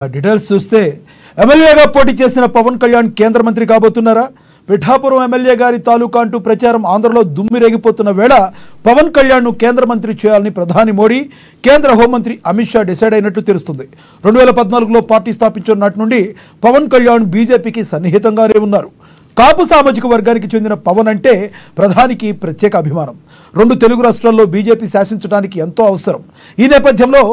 Details చూస్తే ఎమ్మెల్యేగా పోటీ చేసిన పవన్ కళ్యాణ్ కేంద్ర మంత్రి కాబోతున్నారా? పిఠాపురం ఎమ్మెల్యే గారి తాలూకా అంటూ ప్రచారం ఆంధ్రలో దుమ్మిరేగిపోతున్న వేళ పవన్ కళ్యాణ్ను కేంద్ర మంత్రి చేయాలని ప్రధాని మోడీ, కేంద్ర హోంమంత్రి అమిత్ షా డిసైడ్ అయినట్టు తెలుస్తుంది. 2014లో పార్టీ స్థాపించిన నాటి నుండి పవన్ కళ్యాణ్ బీజేపీకి సన్నిహితంగానే ఉన్నారు. కాపు సామాజిక వర్గానికి చెందిన పవన్ అంటే ప్రధానికి ప్రత్యేక అభిమానం. 2 తెలుగు రాష్ట్రాల్లో బీజేపీ శాసించడానికి ఎంతో అవసరం. ఈ నేపథ్యంలో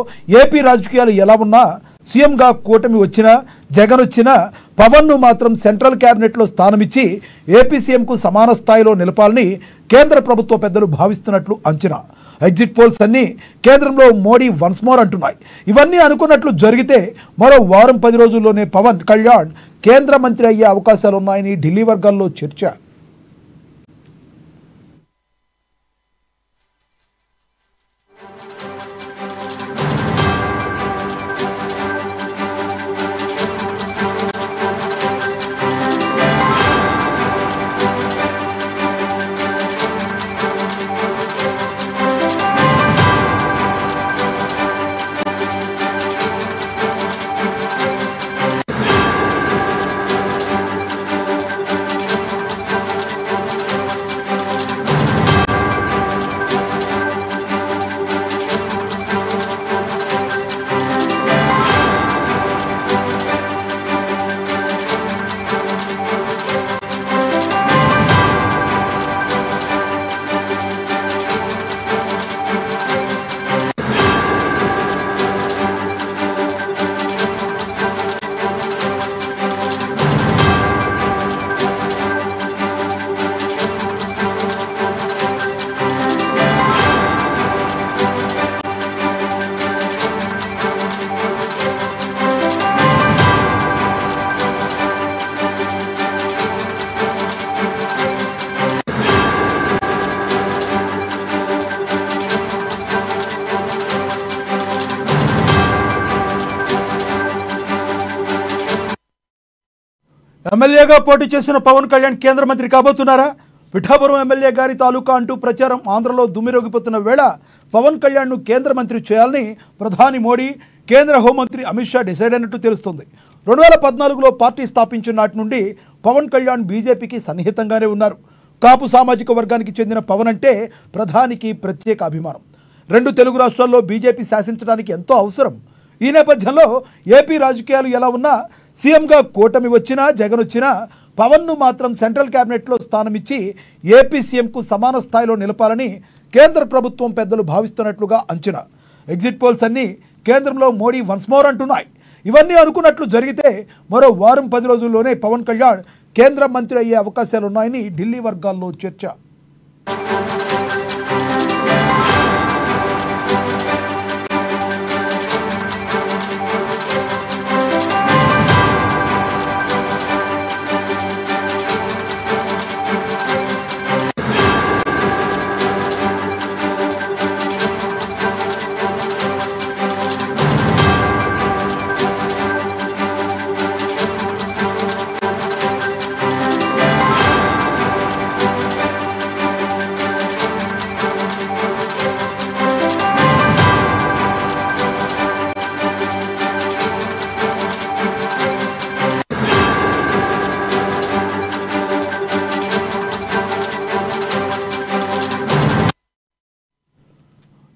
ఏపీ రాజకీయాలు ఎలా ఉన్నా సీఎంగా కూటమి వచ్చినా, జగన్ వచ్చినా పవన్ను మాత్రం సెంట్రల్ క్యాబినెట్లో స్థానమిచ్చి ఏపీ సీఎంకు సమాన స్థాయిలో నిలపాలని కేంద్ర ప్రభుత్వ పెద్దలు భావిస్తున్నట్లు అంచనా. ఎగ్జిట్ పోల్స్ అన్నీ కేంద్రంలో మోడీ వన్స్ మోర్ అంటున్నాయి. ఇవన్నీ అనుకున్నట్లు జరిగితే మరో వారం 10 రోజుల్లోనే పవన్ కళ్యాణ్ కేంద్ర మంత్రి అయ్యే అవకాశాలున్నాయని ఢిల్లీ వర్గాల్లో చర్చ. ఎమ్మెల్యేగా పోటీ చేసిన పవన్ కళ్యాణ్ కేంద్ర మంత్రి కాబోతున్నారా? పిఠాపురం ఎమ్మెల్యే గారి తాలూకా అంటూ ప్రచారం ఆంధ్రలో దుమ్మిరోగిపోతున్న వేళ పవన్ కళ్యాణ్ను కేంద్ర మంత్రి చేయాలని ప్రధాని మోడీ, కేంద్ర హోంమంత్రి అమిత్ షా డిసైడ్ అయినట్టు తెలుస్తుంది. 2014లో పార్టీ స్థాపించిన నాటి నుండి పవన్ కళ్యాణ్ బీజేపీకి సన్నిహితంగానే ఉన్నారు. కాపు సామాజిక వర్గానికి చెందిన పవన్ అంటే ప్రధానికి ప్రత్యేక అభిమానం. 2 తెలుగు రాష్ట్రాల్లో బీజేపీ శాసించడానికి ఎంతో అవసరం. ఈ నేపథ్యంలో ఏపీ రాజకీయాలు ఎలా ఉన్నా సీఎంగా కూటమి వచ్చినా, జగన్ వచ్చినా పవన్ను మాత్రం సెంట్రల్ క్యాబినెట్లో స్థానమిచ్చి ఏపీ సీఎంకు సమాన స్థాయిలో నిలపాలని కేంద్ర ప్రభుత్వం పెద్దలు భావిస్తున్నట్లుగా అంచనా. ఎగ్జిట్ పోల్స్ అన్నీ కేంద్రంలో మోడీ వన్స్ మోర్ అంటున్నాయి. ఇవన్నీ అనుకున్నట్లు జరిగితే మరో వారం 10 రోజుల్లోనే పవన్ కళ్యాణ్ కేంద్ర మంత్రి అయ్యే అవకాశాలున్నాయని ఢిల్లీ వర్గాల్లో చర్చ.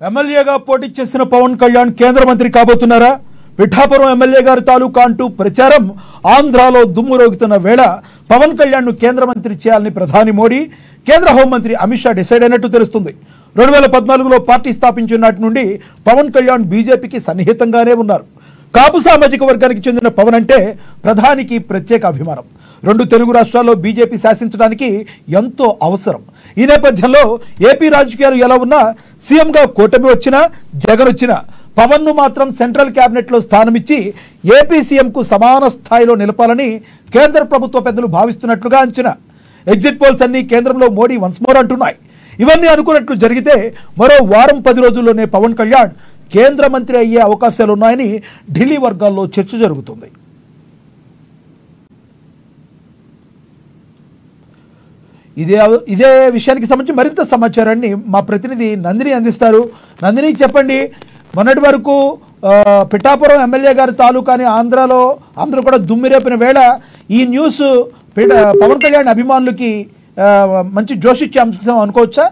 ఎమ్మెల్యేగా పోటీ చేసిన పవన్ కళ్యాణ్ కేంద్ర మంత్రి కాబోతున్నారా? పిఠాపురం ఎమ్మెల్యే గారి తాలూకా అంటూ ప్రచారం ఆంధ్రాలో దుమ్మురోగుతున్న వేళ పవన్ కళ్యాణ్ను కేంద్ర మంత్రి చేయాలని ప్రధాని మోడీ, కేంద్ర హోంమంత్రి అమిత్ షా డిసైడ్ అయినట్టు తెలుస్తుంది. 2014లో పార్టీ స్థాపించిన నాటి నుండి పవన్ కళ్యాణ్ బీజేపీకి సన్నిహితంగానే ఉన్నారు. కాపు సామాజిక వర్గానికి చెందిన పవన్ అంటే ప్రధానికి ప్రత్యేక అభిమానం. 2 తెలుగు రాష్ట్రాల్లో బీజేపీ శాసించడానికి ఎంతో అవసరం. ఈ నేపథ్యంలో ఏపీ రాజకీయాలు ఎలా ఉన్నా సీఎంగా కూటమి వచ్చినా, జగన్ వచ్చినా పవన్ను మాత్రం సెంట్రల్ క్యాబినెట్లో స్థానమిచ్చి ఏపీ సీఎంకు సమాన స్థాయిలో నిలపాలని కేంద్ర ప్రభుత్వ పెద్దలు భావిస్తున్నట్లుగా అంచనా. ఎగ్జిట్ పోల్స్ అన్నీ కేంద్రంలో మోడీ వన్స్ మోర్ అంటున్నాయి. ఇవన్నీ అనుకున్నట్లు జరిగితే మరో వారం 10 రోజుల్లోనే పవన్ కళ్యాణ్ కేంద్ర మంత్రి అయ్యే అవకాశాలున్నాయని ఢిల్లీ వర్గాల్లో చర్చ జరుగుతుంది. ఇదే విషయానికి సంబంధించి మరింత సమాచారాన్ని మా ప్రతినిధి నందిని అందిస్తారు. నందిని చెప్పండి, మొన్నటి వరకు పిఠాపురం ఎమ్మెల్యే గారి తాలూకాని ఆంధ్రాలో అందరూ కూడా దుమ్మిరేపిన వేళ ఈ న్యూస్ పవన్ కళ్యాణ్ అభిమానులకి మంచి జోషిచ్చే అంశం అనుకోవచ్చా?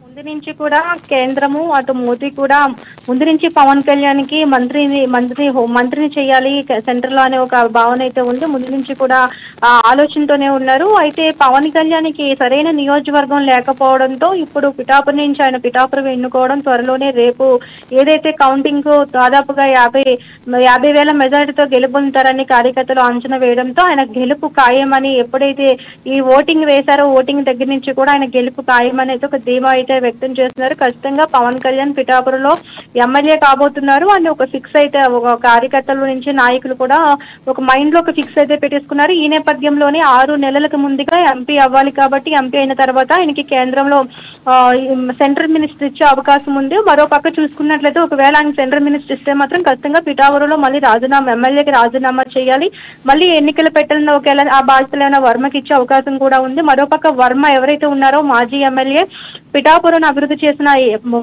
ముందు నుంచి కూడా కేంద్రము అటు మోదీ కూడా ముందు నుంచి పవన్ కళ్యాణ్ కి మంత్రిని చేయాలి సెంటర్ లో అనే ఒక భావన అయితే ఉంది. ముందు నుంచి కూడా ఆలోచనతోనే ఉన్నారు. అయితే పవన్ కళ్యాణ్ కి సరైన నియోజకవర్గం లేకపోవడంతో ఇప్పుడు పిఠాపురం నుంచి ఆయన పిఠాపురం ఎన్నుకోవడం, త్వరలోనే రేపు ఏదైతే కౌంటింగ్ కు దాదాపుగా 50,000 మెజారిటీతో గెలుపొందుతారని కార్యకర్తలు అంచనా వేయడంతో ఆయన గెలుపు ఖాయమని ఎప్పుడైతే ఈ ఓటింగ్ వేశారో ఓటింగ్ దగ్గర నుంచి కూడా ఆయన గెలుపు ఖాయమని అయితే ఒక ధీమా అయితే వ్యక్తం చేస్తున్నారు. ఖచ్చితంగా పవన్ కళ్యాణ్ పిఠాపురంలో ఎమ్మెల్యే కాబోతున్నారు అని ఒక ఫిక్స్ అయితే ఒక కార్యకర్తల నుంచి నాయకులు కూడా ఒక మైండ్ లో ఒక ఫిక్స్ అయితే పెట్టేసుకున్నారు. ఈ నేపథ్యంలోనే 6 నెలలకు ముందుగా ఎంపీ అవ్వాలి కాబట్టి ఎంపీ అయిన తర్వాత ఆయనకి కేంద్రంలో సెంట్రల్ మినిస్టర్ ఇచ్చే అవకాశం ఉంది. మరో పక్క చూసుకున్నట్లయితే ఒకవేళ ఆయన సెంట్రల్ మినిస్టర్ ఇస్తే మాత్రం ఖచ్చితంగా పిఠాపురంలో మళ్ళీ ఎమ్మెల్యేకి రాజీనామా చేయాలి. మళ్ళీ ఎన్నికలు పెట్టాలని ఒకవేళ ఆ బాధ్యతలైన వర్మకి ఇచ్చే అవకాశం కూడా ఉంది. మరోపక్క వర్మ ఎవరైతే ఉన్నారో మాజీ ఎమ్మెల్యే పిఠాపురం అభివృద్ధి చేసిన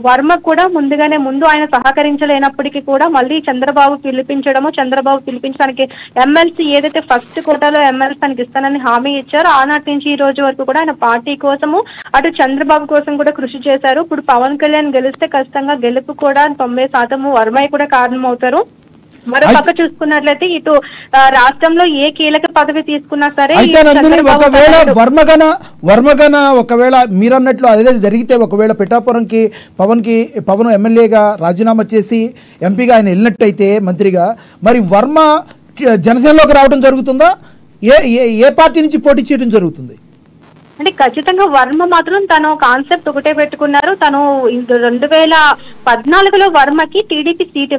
వర్మ కూడా ముందు ఆయన సహకరించలేనప్పటికీ కూడా మళ్ళీ చంద్రబాబు పిలిపించడానికి ఎమ్మెల్సీ ఏదైతే ఫస్ట్ కోటాలో ఎమ్మెల్సీ తనకి ఇస్తానని హామీ ఇచ్చారో ఆనాటి నుంచి ఈ రోజు వరకు కూడా ఆయన పార్టీ కోసము అటు చంద్రబాబు కోసం కూడా కృషి చేశారు. ఇప్పుడు పవన్ కళ్యాణ్ గెలిస్తే ఖచ్చితంగా గెలుపు కూడా 90% వర్మయ్య కూడా కారణమవుతారు. మరో పక్క చూసుకున్నట్లయితే ఇటు రాష్ట్రంలో ఏ కీలక పదవి తీసుకున్నా సరే ఒకవేళ వర్మగన ఒకవేళ మీరన్నట్లు అదే జరిగితే ఒకవేళ పిఠాపురంకి పవన్ ఎమ్మెల్యేగా రాజీనామా చేసి ఎంపీగా ఆయన వెళ్ళినట్టయితే మంత్రిగా, మరి వర్మ జనసేనలోకి రావడం జరుగుతుందా? ఏ పార్టీ నుంచి పోటీ చేయడం జరుగుతుంది? అంటే ఖచ్చితంగా వర్మ మాత్రం తను కాన్సెప్ట్ ఒకటే పెట్టుకున్నారు. తను 2014లో వర్మకి టీడీపీ సీట్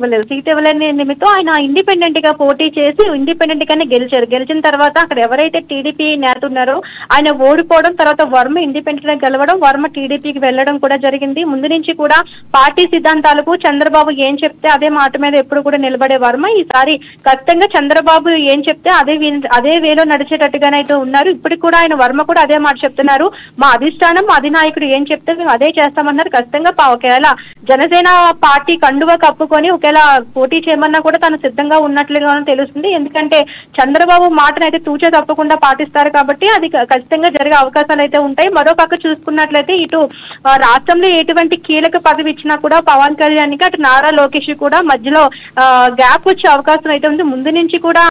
ఇవ్వలేని నిమిత్తం ఆయన ఇండిపెండెంట్ గా పోటీ చేసి ఇండిపెండెంట్ గానే గెలిచారు. గెలిచిన తర్వాత అక్కడ ఎవరైతే టీడీపీ నేత ఉన్నారో ఆయన ఓడిపోవడం, తర్వాత వర్మ ఇండిపెండెంట్ గా గెలవడం, వర్మ టీడీపీకి వెళ్లడం కూడా జరిగింది. ముందు నుంచి కూడా పార్టీ సిద్ధాంతాలకు చంద్రబాబు ఏం చెప్తే అదే మాట మీద ఎప్పుడు కూడా నిలబడే వర్మ ఈసారి ఖచ్చితంగా చంద్రబాబు ఏం చెప్తే అదే వేలో నడిచేటట్టుగానైతే ఉన్నారు. ఇప్పటికి కూడా ఆయన వర్మ కూడా అదే మాట చెప్తున్నారు. మా అధిష్టానం మా అధినాయకుడు ఏం చెప్తే మేము అదే చేస్తామన్నారు. ఖచ్చితంగా ఒకవేళ జనసేన పార్టీ కండువా కప్పుకొని ఒకవేళ పోటీ చేయమన్నా కూడా తను సిద్ధంగా ఉన్నట్లుగా తెలుస్తుంది. ఎందుకంటే చంద్రబాబు మాటను అయితే తూచే తప్పకుండా పాటిస్తారు కాబట్టి అది ఖచ్చితంగా జరిగే అవకాశాలు అయితే ఉంటాయి. మరో పక్క చూసుకున్నట్లయితే ఇటు రాష్ట్రంలో ఎటువంటి కీలక పదవి ఇచ్చినా కూడా పవన్ కళ్యాణ్ కి అటు నారా లోకేష్ కూడా మధ్యలో గ్యాప్ వచ్చే అవకాశం అయితే ఉంది. ముందు నుంచి కూడా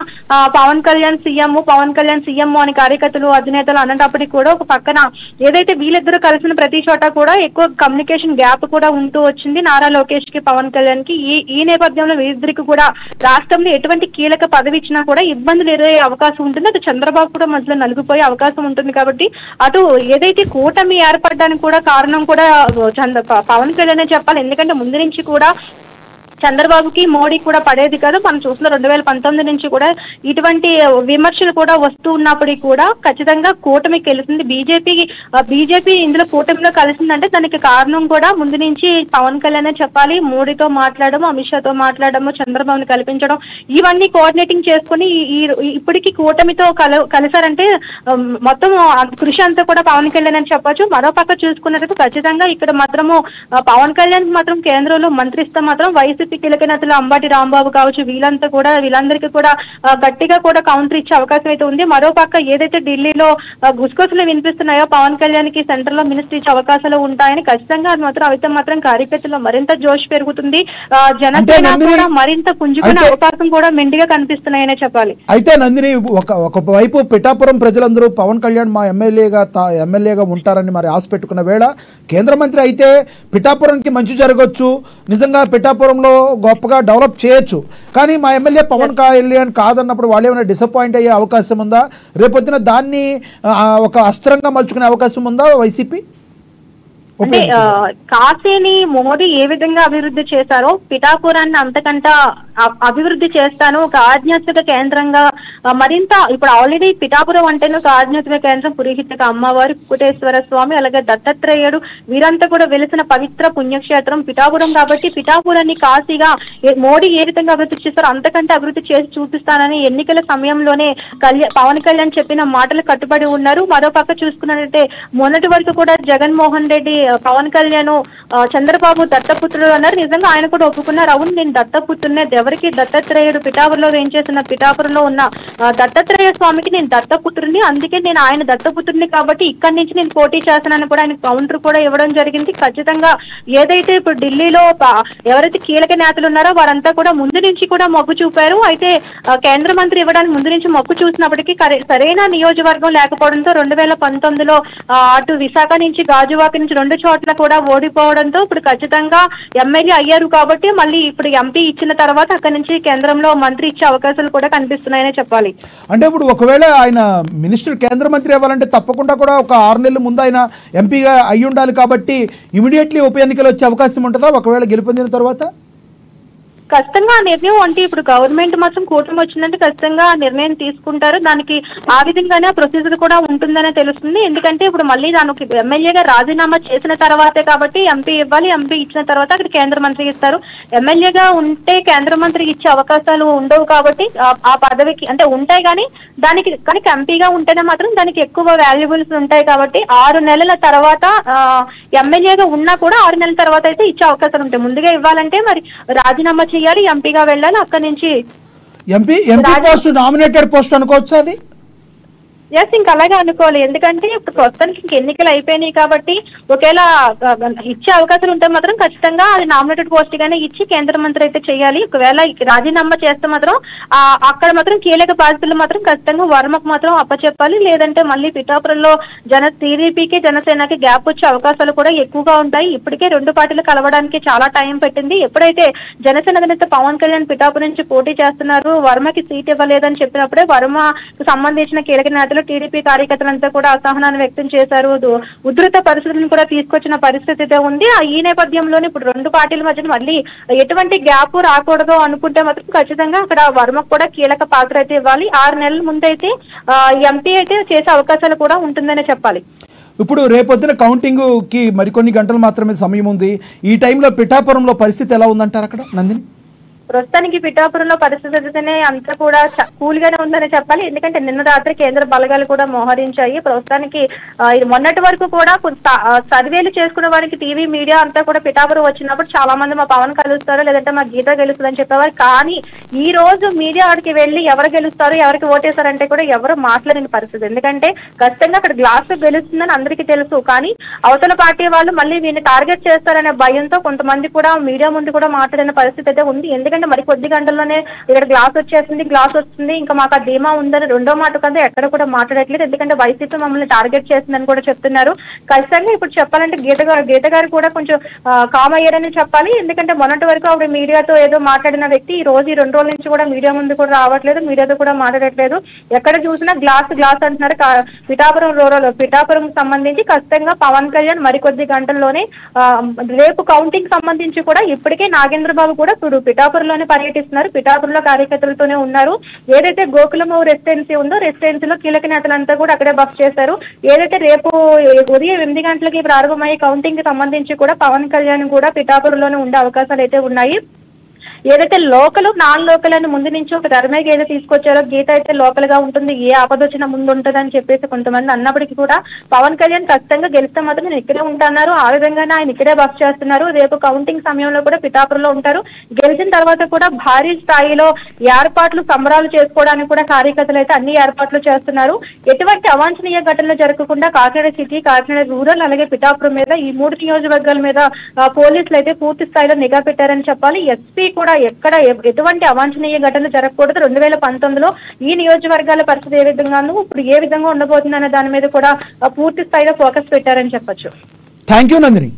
పవన్ కళ్యాణ్ సీఎం అని కార్యకర్తలు అధినేతలు అన్నప్పటికీ కూడా ఒక పక్కన ఏదైతే వీళ్ళిద్దరూ కలిసిన ప్రతి చోట కూడా ఎక్కువ కమ్యూనికేషన్ గ్యాప్ కూడా ఉంటూ వచ్చింది నారా లోకేష్ కి పవన్ కళ్యాణ్ కి. ఈ నేపథ్యంలో వీరిద్దరికి కూడా రాష్ట్రంలో ఎటువంటి కీలక పదవి ఇచ్చినా కూడా ఇబ్బందులు ఎదురయ్యే అవకాశం ఉంటుంది. అటు చంద్రబాబు కూడా మధ్యలో నలిగిపోయే అవకాశం ఉంటుంది. కాబట్టి అటు ఏదైతే కూటమి ఏర్పడడానికి కూడా కారణం కూడా పవన్ కళ్యాణ్ చెప్పాలి. ఎందుకంటే ముందు నుంచి కూడా చంద్రబాబుకి మోడీ కూడా పడేది కాదు. మనం చూసిన 2019 నుంచి కూడా ఇటువంటి విమర్శలు కూడా వస్తూ ఉన్నప్పటికీ కూడా ఖచ్చితంగా కూటమికి గెలిచింది. బీజేపీ ఇందులో కూటమిలో కలిసిందంటే దానికి కారణం కూడా ముందు నుంచి పవన్ కళ్యాణ్ చెప్పాలి. మోడీతో మాట్లాడము, అమిత్ షాతో మాట్లాడము, చంద్రబాబుని కల్పించడం, ఇవన్నీ కోఆర్డినేటింగ్ చేసుకుని ఇప్పటికీ కూటమితో కలిసారంటే మొత్తం కృషి అంతా కూడా పవన్ కళ్యాణ్ అని చెప్పొచ్చు. మరో పక్క చూసుకున్నట్లయితే ఖచ్చితంగా ఇక్కడ మాత్రము పవన్ కళ్యాణ్ మాత్రం కేంద్రంలో మంత్రిస్తే మాత్రం వైసీపీ కీలక నేతలు అంబటి రాంబాబు కావచ్చు వీళ్ళందరికీ కూడా గట్టిగా కూడా కౌంటర్ ఇచ్చే అవకాశం అయితే ఉంది. మరో పక్క ఏదైతే ఢిల్లీలో గుసగుసలు వినిపిస్తున్నాయో పవన్ కళ్యాణ్ కి సెంటర్ లో మినిస్టర్ ఇచ్చే అవకాశాలు ఉంటాయని ఖచ్చితంగా అది మాత్రం అయితే మాత్రం కార్యకర్తల్లో మరింత జోష్ పెరుగుతుంది. జనసేన కూడా మరింత పుంజుకునే అవకాశం కూడా మెండుగా కనిపిస్తున్నాయనే చెప్పాలి. అయితే నందిని ఒకవైపు పిఠాపురం ప్రజలందరూ పవన్ కళ్యాణ్ మా ఎమ్మెల్యేగా ఉంటారని మరి ఆశ పెట్టుకున్న వేళ కేంద్ర మంత్రి అయితే పిఠాపురంకి మంచి జరగవచ్చు, నిజంగా పిఠాపురంలో గొప్పగా డెవలప్ చేయొచ్చు, కానీ మా ఎమ్మెల్యే పవన్ కళ్యాణ్ కాదన్నప్పుడు వాళ్ళు ఏమైనా డిసప్పాయింట్ అయ్యే అవకాశం ఉందా? రేపొద్దున దాన్ని ఒక అస్త్రంగా మలుచుకునే అవకాశం ఉందా వైసీపీ? అంటే కాశీని మోడీ ఏ విధంగా అభివృద్ధి చేశారో పిఠాపురాన్ని అభివృద్ధి చేస్తాను, ఒక ఆధ్యాత్మిక కేంద్రంగా మరింత ఇప్పుడు ఆల్రెడీ పిఠాపురం అంటేనే ఒక ఆధ్యాత్మిక కేంద్రం, పురోహితక అమ్మవారు, కుకుటేశ్వర స్వామి, అలాగే దత్తాత్రేయుడు వీరంతా కూడా వెలిసిన పవిత్ర పుణ్యక్షేత్రం పిఠాపురం కాబట్టి పిఠాపురాన్ని కాశీగా మోడీ ఏ విధంగా అభివృద్ధి చేస్తారో అంతకంటే అభివృద్ధి చేసి చూపిస్తానని ఎన్నికల సమయంలోనే పవన్ కళ్యాణ్ చెప్పిన మాటలు కట్టుబడి ఉన్నారు. మరో పక్క చూసుకున్నట్లయితే మొన్నటి వరకు కూడా జగన్మోహన్ రెడ్డి పవన్ కళ్యాణ్ చంద్రబాబు దత్తపుత్రుడు అన్నారు. నిజంగా ఆయన కూడా ఒప్పుకున్నారు, అవును నేను దత్తపుత్రునే, ఎవరికి దత్తాత్రేయుడు పిఠాపురంలో వేయించేసిన పిఠాపురంలో ఉన్న దత్తాత్రేయ స్వామికి నేను దత్తపుత్రుని, అందుకే నేను ఆయన దత్తపుత్రుని కాబట్టి ఇక్కడి నుంచి నేను పోటీ చేస్తానని కూడా ఆయన కౌంటర్ కూడా ఇవ్వడం జరిగింది. ఖచ్చితంగా ఏదైతే ఇప్పుడు ఢిల్లీలో ఎవరైతే కీలక నేతలు ఉన్నారో వారంతా కూడా ముందు నుంచి కూడా మొగ్గు చూపారు. అయితే కేంద్ర మంత్రి ఇవ్వడానికి ముందు నుంచి మొగ్గు చూసినప్పటికీ సరైన నియోజకవర్గం లేకపోవడంతో 2019లో అటు విశాఖ నుంచి గాజువాక నుంచి 2 చోట్ల కూడా ఓడిపోవడంతో ఇప్పుడు ఖచ్చితంగా ఎమ్మెల్యే అయ్యారు కాబట్టి మళ్ళీ ఇప్పుడు ఎంపీ ఇచ్చిన తర్వాత అక్కడి నుంచి కేంద్రంలో మంత్రి ఇచ్చే అవకాశాలు కూడా కనిపిస్తున్నాయనే చెప్పాలి. అంటే ఇప్పుడు ఒకవేళ ఆయన మినిస్టర్ కేంద్ర మంత్రి అవ్వాలంటే తప్పకుండా కూడా ఒక 6 నెలల ముందు ఆయన ఎంపీగా అయ్యి ఉండాలి కాబట్టి ఇమీడియట్లీ ఉప ఎన్నికలు వచ్చే అవకాశం ఉంటుందా ఒకవేళ గెలుపొందిన తర్వాత? ఖచ్చితంగా ఆ నిర్ణయం అంటే ఇప్పుడు గవర్నమెంట్ మాత్రం కూటమి వచ్చిందంటే ఖచ్చితంగా నిర్ణయం తీసుకుంటారు. దానికి ఆ విధంగానే ప్రొసీజర్ కూడా ఉంటుందనే తెలుస్తుంది. ఎందుకంటే ఇప్పుడు మళ్ళీ దానికి ఎమ్మెల్యేగా రాజీనామా చేసిన తర్వాతే కాబట్టి ఎంపీ ఇవ్వాలి, ఎంపీ ఇచ్చిన తర్వాత అక్కడ కేంద్ర మంత్రికి ఇస్తారు. ఎమ్మెల్యేగా ఉంటే కేంద్ర మంత్రికి ఇచ్చే అవకాశాలు ఉండవు కాబట్టి ఆ పదవికి అంటే ఉంటాయి కానీ దానికి కనుక ఎంపీగా ఉంటేనే మాత్రం దానికి ఎక్కువ వాల్యుబుల్స్ ఉంటాయి కాబట్టి 6 నెలల తర్వాత ఎమ్మెల్యేగా ఉన్నా కూడా 6 నెలల తర్వాత అయితే ఇచ్చే అవకాశాలు ఉంటాయి. ముందుగా ఇవ్వాలంటే మరి రాజీనామా చేయాలి, ఎంపీగా వెళ్ళాలి, అక్కడి నుంచి ఎంపీ పోస్ట్ నామినేటెడ్ పోస్ట్ అనుకోవచ్చు అది. ఎస్, ఇంకా అలాగే అనుకోవాలి. ఎందుకంటే ఇప్పుడు ప్రస్తుతానికి ఇంక ఎన్నికలు అయిపోయినాయి కాబట్టి ఒకవేళ ఇచ్చే అవకాశాలు ఉంటే మాత్రం ఖచ్చితంగా అది నామినేటెడ్ పోస్ట్ గానే ఇచ్చి కేంద్ర మంత్రి అయితే చేయాలి. ఒకవేళ రాజీనామా చేస్తే మాత్రం అక్కడ మాత్రం కీలక బాధ్యతలు మాత్రం ఖచ్చితంగా వర్మకు మాత్రం అప్పచెప్పాలి. లేదంటే మళ్ళీ పిఠాపురంలో టీడీపీకి జనసేనకి గ్యాప్ వచ్చే అవకాశాలు కూడా ఎక్కువగా ఉంటాయి. ఇప్పటికే 2 పార్టీలు కలవడానికి చాలా టైం పెట్టింది. ఎప్పుడైతే జనసేన అధినేత పవన్ కళ్యాణ్ పిఠాపురం నుంచి పోటీ చేస్తున్నారు, వర్మకి సీట్ ఇవ్వలేదని చెప్పినప్పుడే వర్మకు సంబంధించిన కీలక నేతలు టీడీపీ కార్యకర్తలంతా కూడా అసహనాన్ని వ్యక్తం చేశారు. ఉధృత పరిస్థితులను కూడా తీసుకొచ్చిన పరిస్థితి అయితే ఉంది. ఈ నేపథ్యంలోనే ఇప్పుడు 2 పార్టీల మధ్య మళ్ళీ ఎటువంటి గ్యాప్ రాకూడదు అనుకుంటే మాత్రం ఖచ్చితంగా అక్కడ వర్మకు కూడా కీలక పాత్ర అయితే ఇవ్వాలి. 6 నెలల ముందైతే ఎంపీ అయితే చేసే అవకాశాలు కూడా ఉంటుందనే చెప్పాలి. ఇప్పుడు రేపొద్దున కౌంటింగ్ కి మరికొన్ని గంటలు మాత్రమే సమయం ఉంది. ఈ టైంలో పిఠాపురంలో పరిస్థితి ఎలా ఉందంటారు అక్కడ నందిని? ప్రస్తుతానికి పిఠాపురంలో పరిస్థితి అయితేనే అంతా కూడా కూల్ గానే ఉందని చెప్పాలి. ఎందుకంటే నిన్న రాత్రి కేంద్ర బలగాలు కూడా మోహరించాయి. ప్రస్తుతానికి మొన్నటి వరకు కూడా సర్వేలు చేసుకునే వారికి టీవీ మీడియా అంతా కూడా పిఠాపురం వచ్చినప్పుడు చాలా మంది మా పవన్ కలుస్తారు లేదంటే మా గీత గెలుస్తుందని చెప్పేవారు. కానీ ఈ రోజు మీడియా వాడికి వెళ్ళి ఎవరు గెలుస్తారు ఎవరికి ఓటేస్తారంటే కూడా ఎవరు మాట్లాడిన పరిస్థితి. ఎందుకంటే ఖచ్చితంగా అక్కడ గ్లాస్ గెలుస్తుందని అందరికీ తెలుసు. కానీ అవతల పార్టీ వాళ్ళు మళ్ళీ వీళ్ళని టార్గెట్ చేస్తారనే భయంతో కొంతమంది కూడా మీడియా ముందు కూడా మాట్లాడిన పరిస్థితి అయితే ఉంది. ఎందుకంటే మరి కొద్ది గంటల్లోనే ఇక్కడ గ్లాస్ వస్తుంది ఇంకా మాకు ఆ ధీమా ఉందని రెండో మాట కదా ఎక్కడ కూడా మాట్లాడట్లేదు. ఎందుకంటే వైసీపీ మమ్మల్ని టార్గెట్ చేస్తుందని కూడా చెప్తున్నారు. ఖచ్చితంగా ఇప్పుడు చెప్పాలంటే గీత గారు కూడా కొంచెం కామ్ అయ్యారని చెప్పాలి. ఎందుకంటే మొన్నటి వరకు ఆవిడ మీడియాతో ఏదో మాట్లాడిన వ్యక్తి ఈ రోజు 2 రోజుల నుంచి కూడా మీడియా ముందు కూడా రావట్లేదు, మీడియాతో కూడా మాట్లాడట్లేదు. ఎక్కడ చూసినా గ్లాస్ అంటున్నారు. పిఠాపురం సంబంధించి ఖచ్చితంగా పవన్ కళ్యాణ్ మరికొద్ది గంటల్లోనే రేపు కౌంటింగ్ సంబంధించి కూడా ఇప్పటికే నాగేంద్రబాబు కూడా ఇప్పుడు పిఠాపురం పర్యటిస్తున్నారు. పిఠాపురంలో కార్యకర్తలతోనే ఉన్నారు. ఏదైతే గోకులము రెసిడెన్సీ ఉందో రెసిడెన్సీలో కీలక నేతలంతా కూడా అక్కడే బస్ చేశారు. ఏదైతే రేపు ఉదయం 8 గంటలకి ప్రారంభమయ్యే కౌంటింగ్ కి సంబంధించి కూడా పవన్ కళ్యాణ్ కూడా పిఠాపురంలోనే ఉండే అవకాశాలు అయితే ఉన్నాయి. ఏదైతే నాన్ లోకల్ అని ముందు నుంచి ఒక ధర్మేగ ఏదో తీసుకొచ్చారో గీత అయితే లోకల్ గా ఉంటుంది, ఏ ఆపద వచ్చినా ముందు ఉంటుందని చెప్పేసి కొంతమంది అన్నప్పటికీ కూడా పవన్ కళ్యాణ్ ఖచ్చితంగా గెలిస్తే మాత్రం నేను ఇక్కడే ఉంటున్నారు. ఆ విధంగానే ఆయన ఇక్కడే బస్ చేస్తున్నారు. రేపు కౌంటింగ్ సమయంలో కూడా పిఠాపురంలో ఉంటారు. గెలిచిన తర్వాత కూడా భారీ స్థాయిలో ఏర్పాట్లు సంబరాలు చేసుకోవడానికి కూడా కార్యకర్తలు అయితే అన్ని ఏర్పాట్లు చేస్తున్నారు. ఎటువంటి అవాంఛనీయ ఘటనలు జరగకుండా కాకినాడ సిటీ, కాకినాడ రూరల్ అలాగే పిఠాపురం మీద ఈ 3 నియోజకవర్గాల మీద పోలీసులు అయితే పూర్తి స్థాయిలో నిఘా పెట్టారని చెప్పాలి. ఎస్పీ కూడా ఎక్కడ ఎటువంటి అవాంఛనీయ ఘటనలు జరగకూడదు. 2019లో ఈ నియోజకవర్గాల పరిస్థితి ఏ విధంగా ఇప్పుడు ఏ విధంగా ఉండబోతుందనే దాని మీద కూడా పూర్తి స్థాయిలో ఫోకస్ పెట్టారని చెప్పొచ్చు. Thank you Nandini.